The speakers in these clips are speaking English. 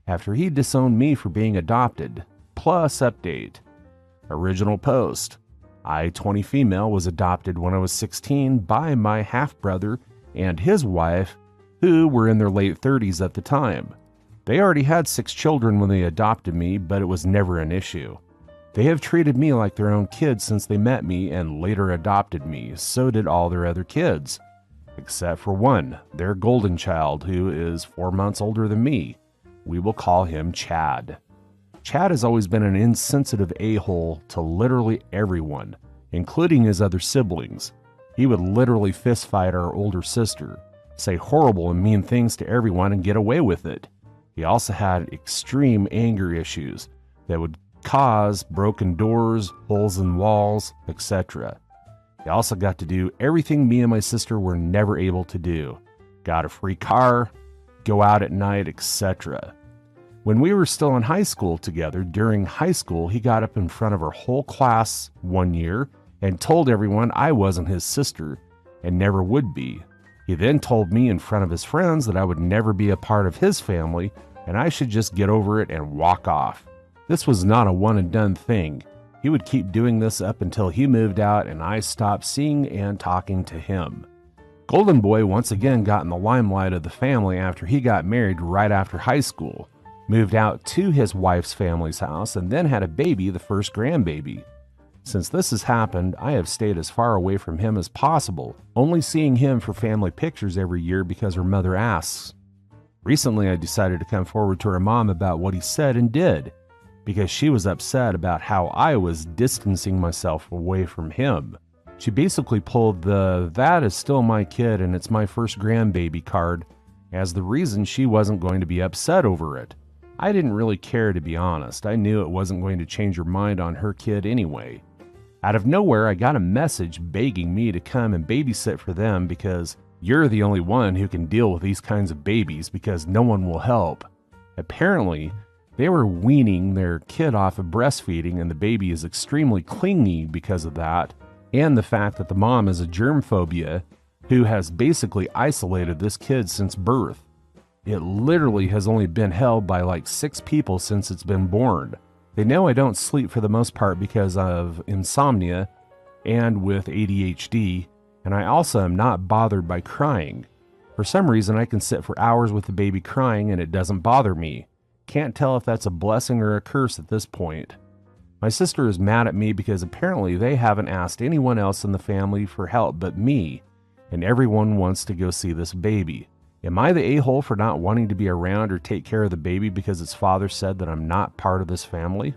after he disowned me for being adopted. Plus update. Original post. I, 20 female, was adopted when I was 16 by my half-brother and his wife, who were in their late 30s at the time. They already had 6 children when they adopted me, but it was never an issue. They have treated me like their own kids since they met me and later adopted me. So did all their other kids. Except for one, their golden child, who is 4 months older than me. We will call him Chad. Chad has always been an insensitive a-hole to literally everyone, including his other siblings. He would literally fistfight our older sister, say horrible and mean things to everyone and get away with it. He also had extreme anger issues that would cause broken doors, holes in walls, etc. He also got to do everything me and my sister were never able to do. Got a free car, go out at night, etc. When we were still in high school together, during high school, he got up in front of our whole class one year and told everyone I wasn't his sister and never would be. He then told me in front of his friends that I would never be a part of his family and I should just get over it and walk off. This was not a one and done thing. He would keep doing this up until he moved out and I stopped seeing and talking to him. Golden Boy once again got in the limelight of the family after he got married right after high school, moved out to his wife's family's house, and then had a baby, the first grandbaby. Since this has happened, I have stayed as far away from him as possible, only seeing him for family pictures every year because her mother asks. Recently, I decided to come forward to her mom about what he said and did, because she was upset about how I was distancing myself away from him. She basically pulled the "that is still my kid and it's my first grandbaby" card as the reason she wasn't going to be upset over it. I didn't really care, to be honest. I knew it wasn't going to change her mind on her kid anyway. Out of nowhere, I got a message begging me to come and babysit for them because you're the only one who can deal with these kinds of babies because no one will help. Apparently, they were weaning their kid off of breastfeeding and the baby is extremely clingy because of that, and the fact that the mom is a germ phobia who has basically isolated this kid since birth. It literally has only been held by like 6 people since it's been born. They know I don't sleep for the most part because of insomnia and with ADHD, and I also am not bothered by crying. For some reason, I can sit for hours with the baby crying and it doesn't bother me. Can't tell if that's a blessing or a curse at this point. My sister is mad at me because apparently they haven't asked anyone else in the family for help but me, and everyone wants to go see this baby. Am I the a-hole for not wanting to be around or take care of the baby because its father said that I'm not part of this family?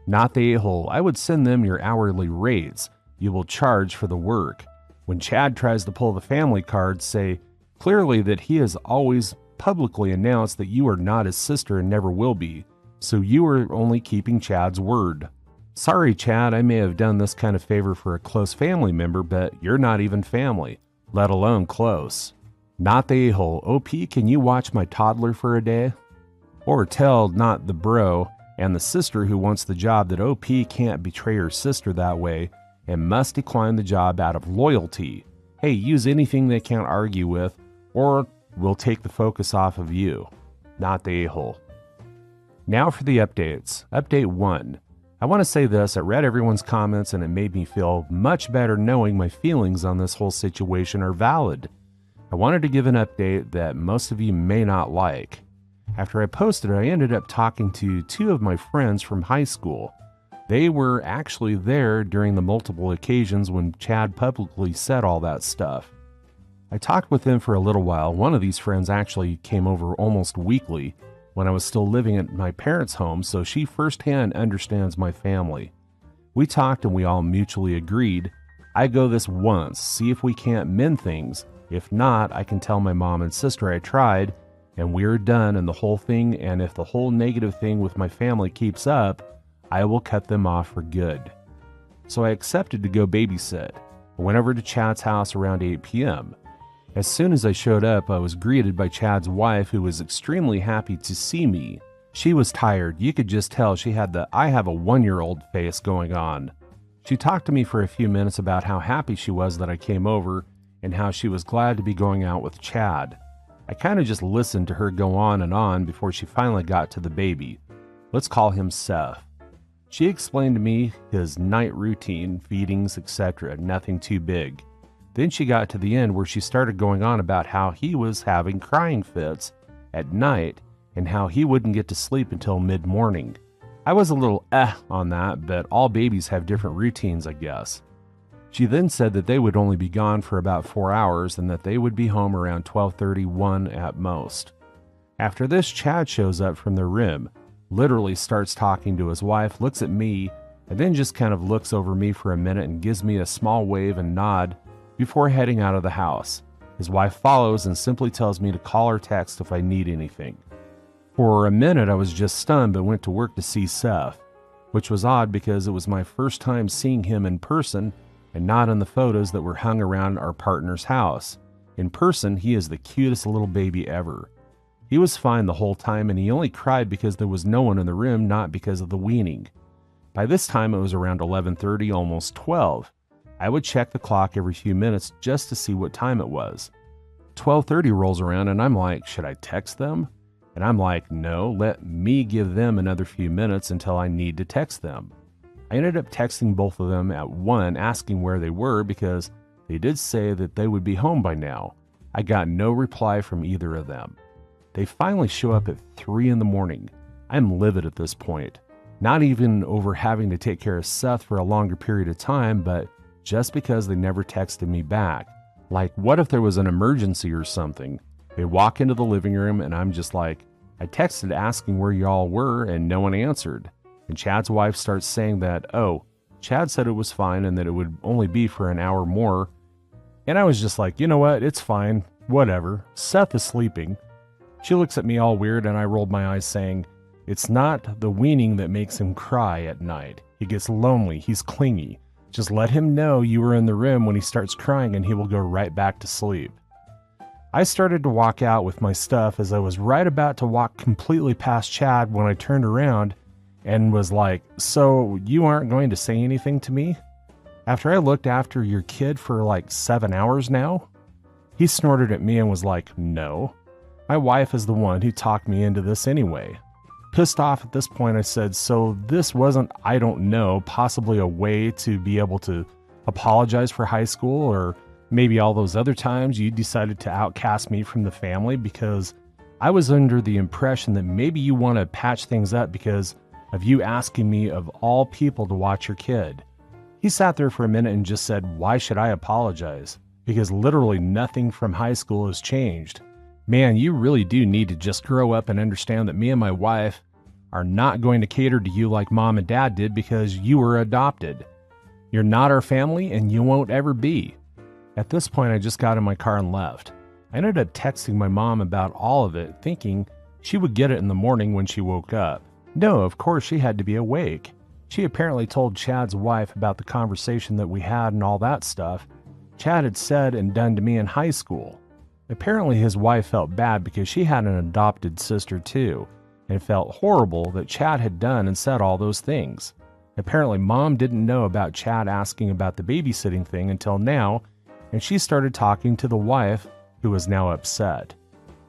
Not the a-hole. I would send them your hourly rates. You will charge for the work. When Chad tries to pull the family card, say clearly that he has always publicly announced that you are not his sister and never will be, so you are only keeping Chad's word. Sorry, Chad, I may have done this kind of favor for a close family member, but you're not even family, let alone close. Not the a-hole. OP, can you watch my toddler for a day? Or tell not the bro and the sister who wants the job that OP can't betray her sister that way and must decline the job out of loyalty. Hey, use anything they can't argue with, or we'll take the focus off of you. Not the a-hole. Now for the updates. Update 1. I want to say this, I read everyone's comments and it made me feel much better knowing my feelings on this whole situation are valid. I wanted to give an update that most of you may not like. After I posted it, I ended up talking to 2 of my friends from high school. They were actually there during the multiple occasions when Chad publicly said all that stuff. I talked with them for a little while. One of these friends actually came over almost weekly when I was still living at my parents' home, so she firsthand understands my family. We talked and we all mutually agreed, I go this once, see if we can't mend things. If not, I can tell my mom and sister I tried, and we're done and the whole thing, and if the whole negative thing with my family keeps up, I will cut them off for good. So I accepted to go babysit. I went over to Chad's house around 8 p.m. As soon as I showed up, I was greeted by Chad's wife, who was extremely happy to see me. She was tired. You could just tell she had the "I have a 1-year-old" face going on. She talked to me for a few minutes about how happy she was that I came over and how she was glad to be going out with Chad. I kind of just listened to her go on and on before she finally got to the baby. Let's call him Seth. She explained to me his night routine, feedings, etc., nothing too big. Then she got to the end where she started going on about how he was having crying fits at night and how he wouldn't get to sleep until mid-morning. I was a little on that, but all babies have different routines, I guess. She then said that they would only be gone for about 4 hours and that they would be home around 12:31 at most. After this, Chad shows up from their room, literally starts talking to his wife, looks at me, and then just kind of looks over me for a minute and gives me a small wave and nod before heading out of the house. His wife follows and simply tells me to call or text if I need anything. For a minute, I was just stunned, but went to work to see Seth, which was odd because it was my first time seeing him in person and not in the photos that were hung around our partner's house. In person, he is the cutest little baby ever. He was fine the whole time, and he only cried because there was no one in the room, not because of the weaning. By this time, it was around 11:30, almost 12. I would check the clock every few minutes just to see what time it was. 12:30 rolls around, and I'm like, should I text them? And I'm like, no, let me give them another few minutes until I need to text them. I ended up texting both of them at 1, asking where they were because they did say that they would be home by now. I got no reply from either of them. They finally show up at 3 in the morning. I'm livid at this point. Not even over having to take care of Seth for a longer period of time, but just because they never texted me back. Like, what if there was an emergency or something? They walk into the living room and I'm just like, I texted asking where y'all were and no one answered. And Chad's wife starts saying that, oh, Chad said it was fine and that it would only be for an hour more. And I was just like, you know what, it's fine, whatever. Seth is sleeping. She looks at me all weird and I rolled my eyes saying, it's not the weaning that makes him cry at night. He gets lonely, he's clingy. Just let him know you were in the room when he starts crying and he will go right back to sleep. I started to walk out with my stuff as I was right about to walk completely past Chad when I turned around and was like, so you aren't going to say anything to me? After I looked after your kid for like 7 hours now? He snorted at me and was like, no. My wife is the one who talked me into this anyway. Pissed off at this point, I said, so this wasn't, I don't know, possibly a way to be able to apologize for high school, or maybe all those other times you decided to outcast me from the family because I was under the impression that maybe you want to patch things up because of you asking me of all people to watch your kid. He sat there for a minute and just said, why should I apologize? Because literally nothing from high school has changed. Man, you really do need to just grow up and understand that me and my wife are not going to cater to you like mom and dad did because you were adopted. You're not our family and you won't ever be. At this point, I just got in my car and left. I ended up texting my mom about all of it, thinking she would get it in the morning when she woke up. No, of course she had to be awake. She apparently told Chad's wife about the conversation that we had and all that stuff Chad had said and done to me in high school. Apparently his wife felt bad because she had an adopted sister too, and felt horrible that Chad had done and said all those things. Apparently mom didn't know about Chad asking about the babysitting thing until now, and she started talking to the wife, who was now upset.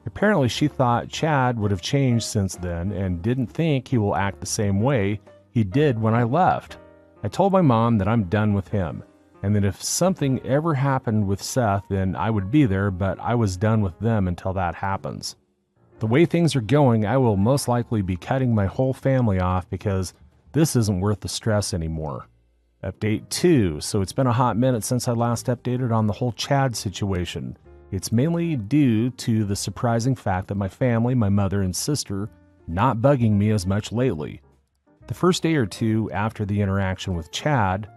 Apparently she thought Chad would have changed since then and didn't think he will act the same way he did when I left. I told my mom that I'm done with him, and that if something ever happened with Seth, then I would be there, but I was done with them until that happens. The way things are going, I will most likely be cutting my whole family off because this isn't worth the stress anymore. Update 2. So it's been a hot minute since I last updated on the whole Chad situation. It's mainly due to the surprising fact that my family, my mother and sister, not bugging me as much lately. The first day or two after the interaction with Chad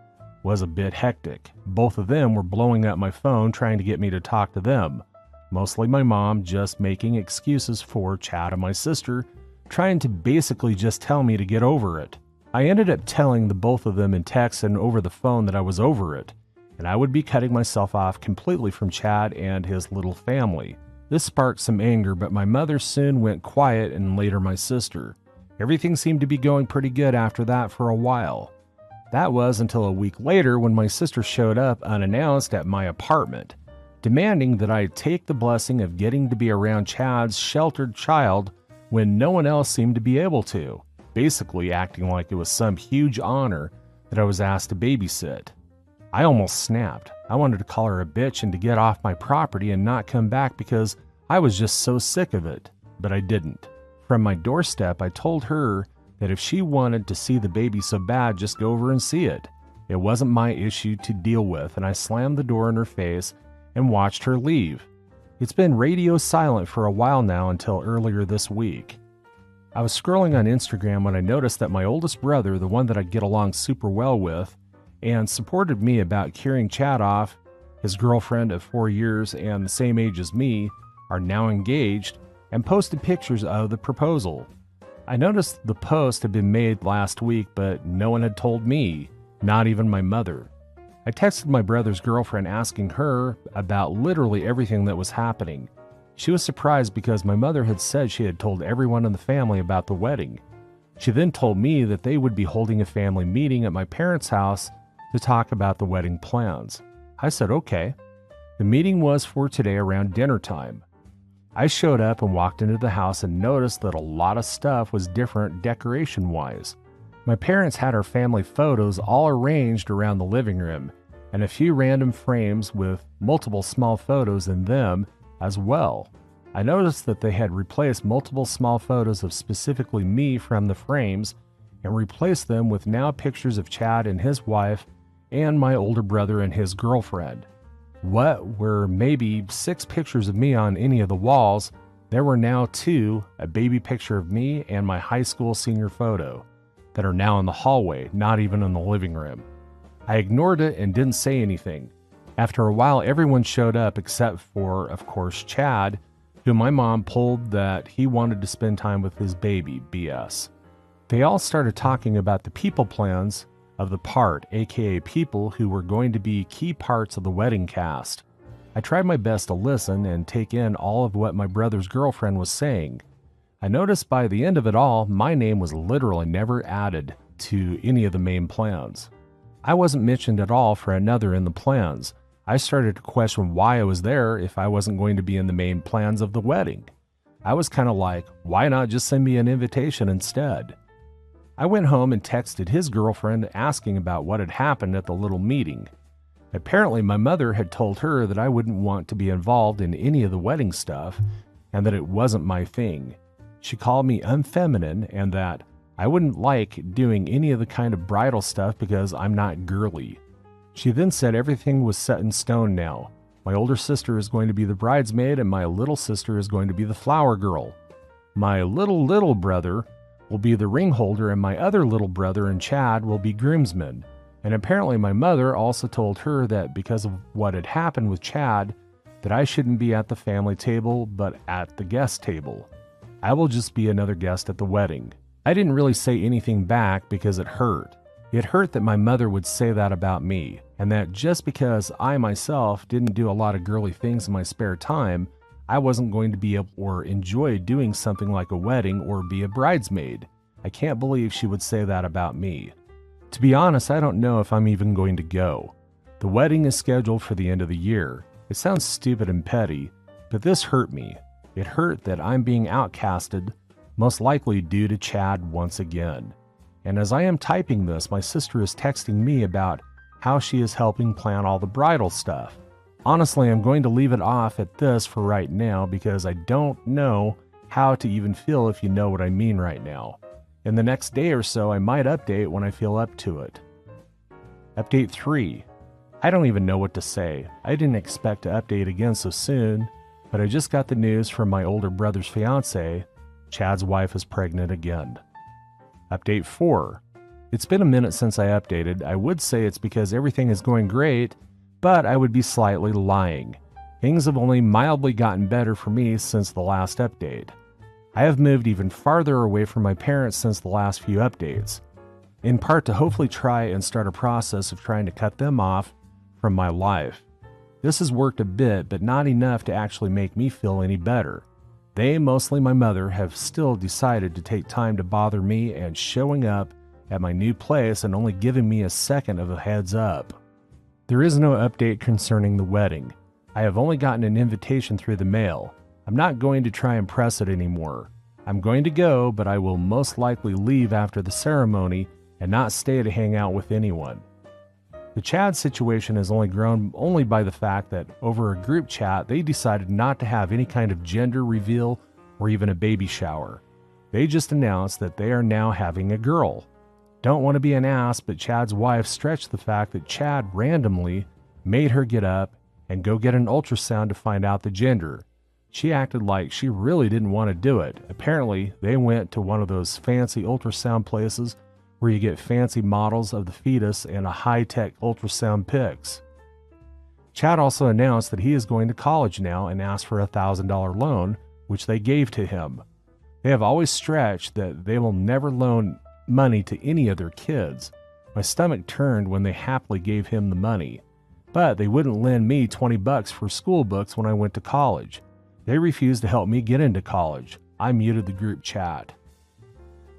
was a bit hectic. Both of them were blowing up my phone trying to get me to talk to them. Mostly my mom just making excuses for Chad and my sister, trying to basically just tell me to get over it. I ended up telling the both of them in text and over the phone that I was over it, and I would be cutting myself off completely from Chad and his little family. This sparked some anger, but my mother soon went quiet and later my sister. Everything seemed to be going pretty good after that for a while. That was until a week later when my sister showed up unannounced at my apartment. demanding that I take the blessing of getting to be around Chad's sheltered child when no one else seemed to be able to, basically acting like it was some huge honor that I was asked to babysit. I almost snapped. I wanted to call her a bitch and to get off my property and not come back because I was just so sick of it, but I didn't. From my doorstep, I told her that if she wanted to see the baby so bad, just go over and see it. It wasn't my issue to deal with, and I slammed the door in her face and watched her leave. It's been radio silent for a while now until earlier this week. I was scrolling on Instagram when I noticed that my oldest brother, the one that I get along super well with, and supported me about carrying Chad off, his girlfriend of 4 years and the same age as me, are now engaged, and posted pictures of the proposal. I noticed the post had been made last week, but no one had told me, not even my mother. I texted my brother's girlfriend asking her about literally everything that was happening. She was surprised because my mother had said she had told everyone in the family about the wedding. She then told me that they would be holding a family meeting at my parents' house to talk about the wedding plans. I said okay. The meeting was for today around dinner time. I showed up and walked into the house and noticed that a lot of stuff was different decoration-wise. My parents had our family photos all arranged around the living room, and a few random frames with multiple small photos in them as well. I noticed that they had replaced multiple small photos of specifically me from the frames and replaced them with now pictures of Chad and his wife and my older brother and his girlfriend. What were maybe 6 pictures of me on any of the walls, there were now 2, a baby picture of me and my high school senior photo, that are now in the hallway, not even in the living room. I ignored it and didn't say anything. After a while, everyone showed up except for, of course, Chad, who my mom pulled that he wanted to spend time with his baby, BS. They all started talking about the people plans of the part, aka people who were going to be key parts of the wedding cast. I tried my best to listen and take in all of what my brother's girlfriend was saying. I noticed by the end of it all, my name was literally never added to any of the main plans. I wasn't mentioned at all for another in the plans. I started to question why I was there if I wasn't going to be in the main plans of the wedding. I was kind of like, why not just send me an invitation instead? I went home and texted his girlfriend asking about what had happened at the little meeting. Apparently, my mother had told her that I wouldn't want to be involved in any of the wedding stuff and that it wasn't my thing. She called me unfeminine and that I wouldn't like doing any of the kind of bridal stuff because I'm not girly. She then said everything was set in stone now. My older sister is going to be the bridesmaid and my little sister is going to be the flower girl. My little brother will be the ring holder and my other little brother and Chad will be groomsmen. And apparently my mother also told her that because of what had happened with Chad, that I shouldn't be at the family table but at the guest table. I will just be another guest at the wedding. I didn't really say anything back because it hurt. It hurt that my mother would say that about me, and that just because I myself didn't do a lot of girly things in my spare time, I wasn't going to be able or enjoy doing something like a wedding or be a bridesmaid. I can't believe she would say that about me. To be honest, I don't know if I'm even going to go. The wedding is scheduled for the end of the year. It sounds stupid and petty, but this hurt me. It hurt that I'm being outcasted, most likely due to Chad once again. And as I am typing this, my sister is texting me about how she is helping plan all the bridal stuff. Honestly, I'm going to leave it off at this for right now because I don't know how to even feel, if you know what I mean right now. In the next day or so, I might update when I feel up to it. Update 3. I don't even know what to say. I didn't expect to update again so soon, but I just got the news from my older brother's fiance. Chad's wife is pregnant again. Update 4. It's been a minute since I updated. I would say it's because everything is going great, but I would be slightly lying. Things have only mildly gotten better for me since the last update. I have moved even farther away from my parents since the last few updates, in part to hopefully try and start a process of trying to cut them off from my life. This has worked a bit, but not enough to actually make me feel any better. They, mostly my mother, have still decided to take time to bother me and showing up at my new place and only giving me a second of a heads up. There is no update concerning the wedding. I have only gotten an invitation through the mail. I'm not going to try and press it anymore. I'm going to go, but I will most likely leave after the ceremony and not stay to hang out with anyone. The Chad situation has only grown by the fact that over a group chat, they decided not to have any kind of gender reveal or even a baby shower. They just announced that they are now having a girl. Don't want to be an ass, but Chad's wife stretched the fact that Chad randomly made her get up and go get an ultrasound to find out the gender. She acted like she really didn't want to do it. Apparently, they went to one of those fancy ultrasound places where you get fancy models of the fetus and a high-tech ultrasound pics. Chad also announced that he is going to college now and asked for a $1,000 loan, which they gave to him. They have always stretched that they will never loan money to any of their kids. My stomach turned when they happily gave him the money. But they wouldn't lend me $20 for school books when I went to college. They refused to help me get into college. I muted the group chat.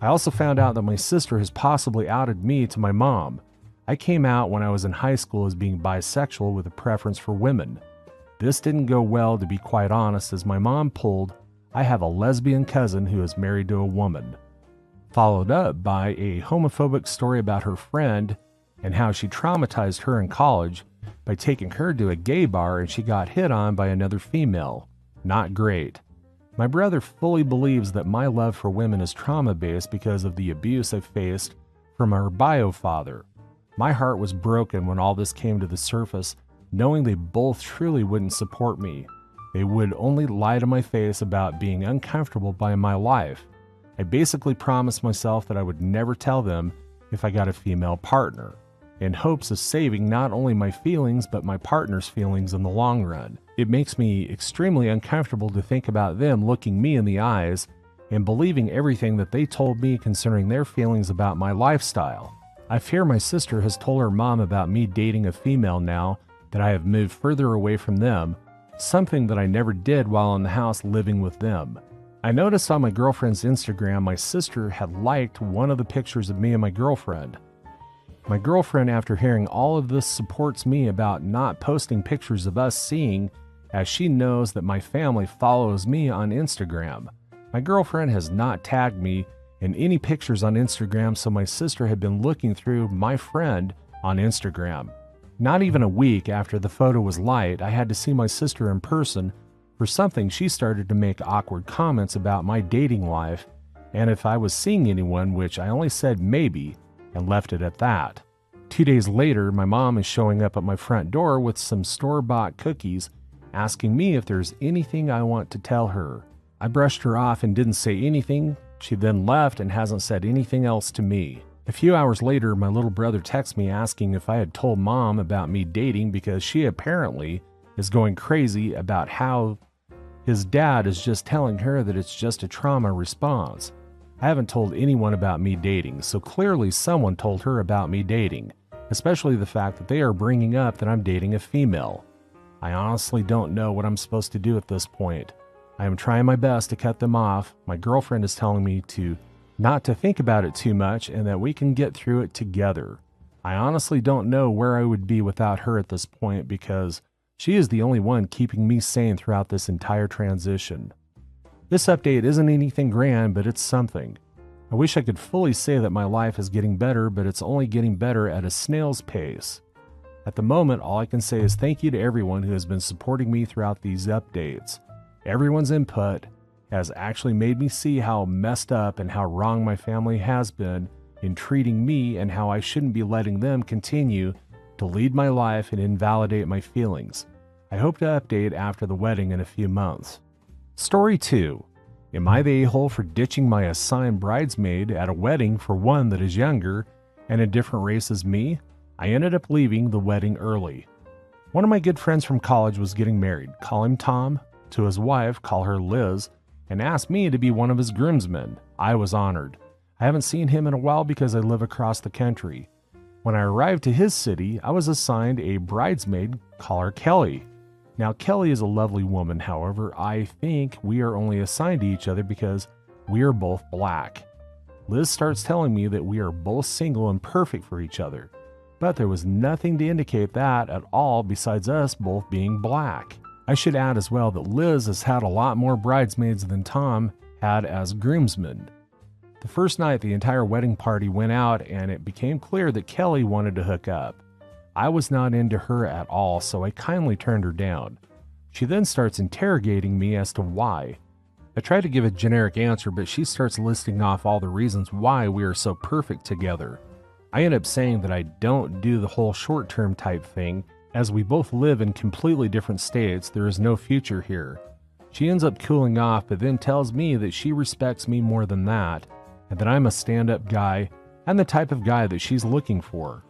I also found out that my sister has possibly outed me to my mom. I came out when I was in high school as being bisexual with a preference for women. This didn't go well, to be quite honest, as my mom pulled, "I have a lesbian cousin who is married to a woman," followed up by a homophobic story about her friend and how she traumatized her in college by taking her to a gay bar and she got hit on by another female. Not great. My brother fully believes that my love for women is trauma-based because of the abuse I faced from our bio father. My heart was broken when all this came to the surface, knowing they both truly wouldn't support me. They would only lie to my face about being uncomfortable by my life. I basically promised myself that I would never tell them if I got a female partner, in hopes of saving not only my feelings but my partner's feelings in the long run. It makes me extremely uncomfortable to think about them looking me in the eyes and believing everything that they told me concerning their feelings about my lifestyle. I fear my sister has told her mom about me dating a female now that I have moved further away from them, something that I never did while in the house living with them. I noticed on my girlfriend's Instagram my sister had liked one of the pictures of me and my girlfriend. My girlfriend, after hearing all of this, supports me about not posting pictures of us seeing, as she knows that my family follows me on Instagram. My girlfriend has not tagged me in any pictures on Instagram, so my sister had been looking through my friend on Instagram. Not even a week after the photo was liked, I had to see my sister in person for something. She started to make awkward comments about my dating life and if I was seeing anyone, which I only said maybe and left it at that. 2 days later, my mom is showing up at my front door with some store-bought cookies, asking me if there's anything I want to tell her. I brushed her off and didn't say anything. She then left and hasn't said anything else to me. A few hours later, my little brother texts me asking if I had told mom about me dating because she apparently is going crazy about how his dad is just telling her that it's just a trauma response. I haven't told anyone about me dating, so clearly someone told her about me dating, especially the fact that they are bringing up that I'm dating a female. I honestly don't know what I'm supposed to do at this point. I am trying my best to cut them off. My girlfriend is telling me to not to think about it too much and that we can get through it together. I honestly don't know where I would be without her at this point because she is the only one keeping me sane throughout this entire transition. This update isn't anything grand, but it's something. I wish I could fully say that my life is getting better, but it's only getting better at a snail's pace. At the moment, all I can say is thank you to everyone who has been supporting me throughout these updates. Everyone's input has actually made me see how messed up and how wrong my family has been in treating me and how I shouldn't be letting them continue to lead my life and invalidate my feelings. I hope to update after the wedding in a few months. Story 2. Am I the a-hole for ditching my assigned bridesmaid at a wedding for one that is younger and a different race as me? I ended up leaving the wedding early. One of my good friends from college was getting married. Call him Tom. To his wife, call her Liz, and asked me to be one of his groomsmen. I was honored. I haven't seen him in a while because I live across the country. When I arrived to his city, I was assigned a bridesmaid. Call her Kelly. Now, Kelly is a lovely woman. However, I think we are only assigned to each other because we are both black. Liz starts telling me that we are both single and perfect for each other, but there was nothing to indicate that at all besides us both being black. I should add as well that Liz has had a lot more bridesmaids than Tom had as groomsmen. The first night, the entire wedding party went out and it became clear that Kelly wanted to hook up. I was not into her at all, so I kindly turned her down. She then starts interrogating me as to why. I try to give a generic answer, but she starts listing off all the reasons why we are so perfect together. I end up saying that I don't do the whole short-term type thing. As we both live in completely different states, there is no future here. She ends up cooling off, but then tells me that she respects me more than that, and that I'm a stand-up guy and the type of guy that she's looking for.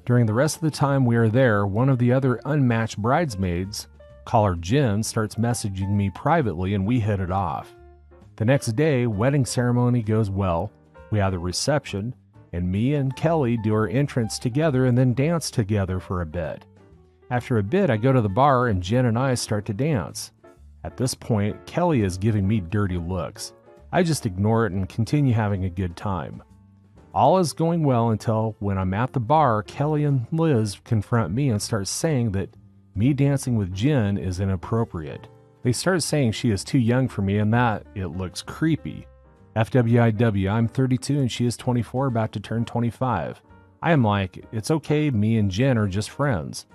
During the rest of the time we are there, one of the other unmatched bridesmaids, call her Jen, starts messaging me privately and we hit it off. The next day, wedding ceremony goes well. We have the reception, and me and Kelly do our entrance together and then dance together for a bit. After a bit, I go to the bar and Jen and I start to dance. At this point, Kelly is giving me dirty looks. I just ignore it and continue having a good time. All is going well until when I'm at the bar, Kelly and Liz confront me and start saying that me dancing with Jen is inappropriate. They start saying she is too young for me and that it looks creepy. FWIW, I'm 32 and she is 24, about to turn 25. I am like, it's okay, me and Jen are just friends.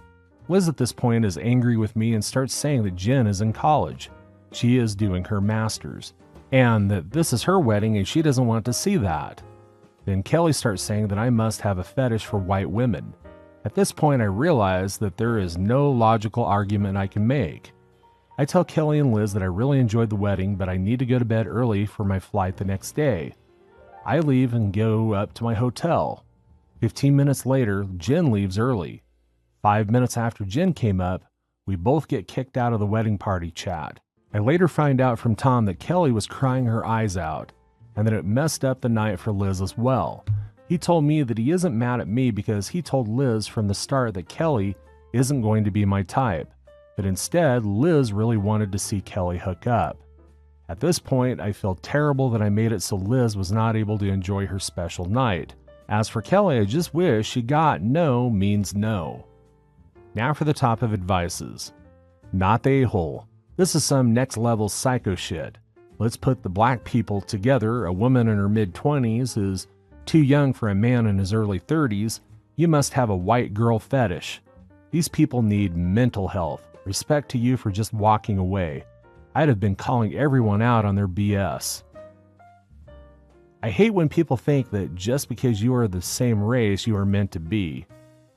Liz at this point is angry with me and starts saying that Jen is in college. She is doing her master's, and that this is her wedding and she doesn't want to see that. Then Kelly starts saying that I must have a fetish for white women. At this point, I realize that there is no logical argument I can make. I tell Kelly and Liz that I really enjoyed the wedding, but I need to go to bed early for my flight the next day. I leave and go up to my hotel. 15 minutes later, Jen leaves early. 5 minutes after Jen came up, we both get kicked out of the wedding party chat. I later find out from Tom that Kelly was crying her eyes out, and that it messed up the night for Liz as well. He told me that he isn't mad at me because he told Liz from the start that Kelly isn't going to be my type, but instead Liz really wanted to see Kelly hook up. At this point, I feel terrible that I made it so Liz was not able to enjoy her special night. As for Kelly, I just wish she got no means no. Now for the top of advices. Not the a-hole. This is some next level psycho shit. Let's put the black people together. A woman in her mid-20s is too young for a man in his early 30s. You must have a white girl fetish. These people need mental health. Respect to you for just walking away. I'd have been calling everyone out on their BS. I hate when people think that just because you are the same race, you are meant to be.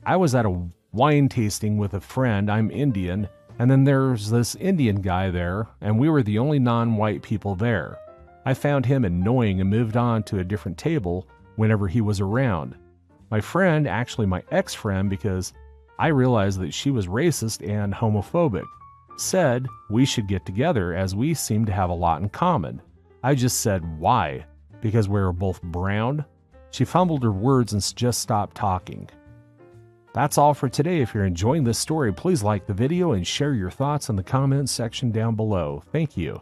I was at a wine tasting with a friend. I'm Indian, and then there's this Indian guy there, and we were the only non-white people there. I found him annoying and moved on to a different table whenever he was around. My friend, actually my ex-friend, because I realized that she was racist and homophobic, said we should get together as we seem to have a lot in common. I just said, why? Because we were both brown? She fumbled her words and just stopped talking. That's all for today. If you're enjoying this story, please like the video and share your thoughts in the comments section down below. Thank you.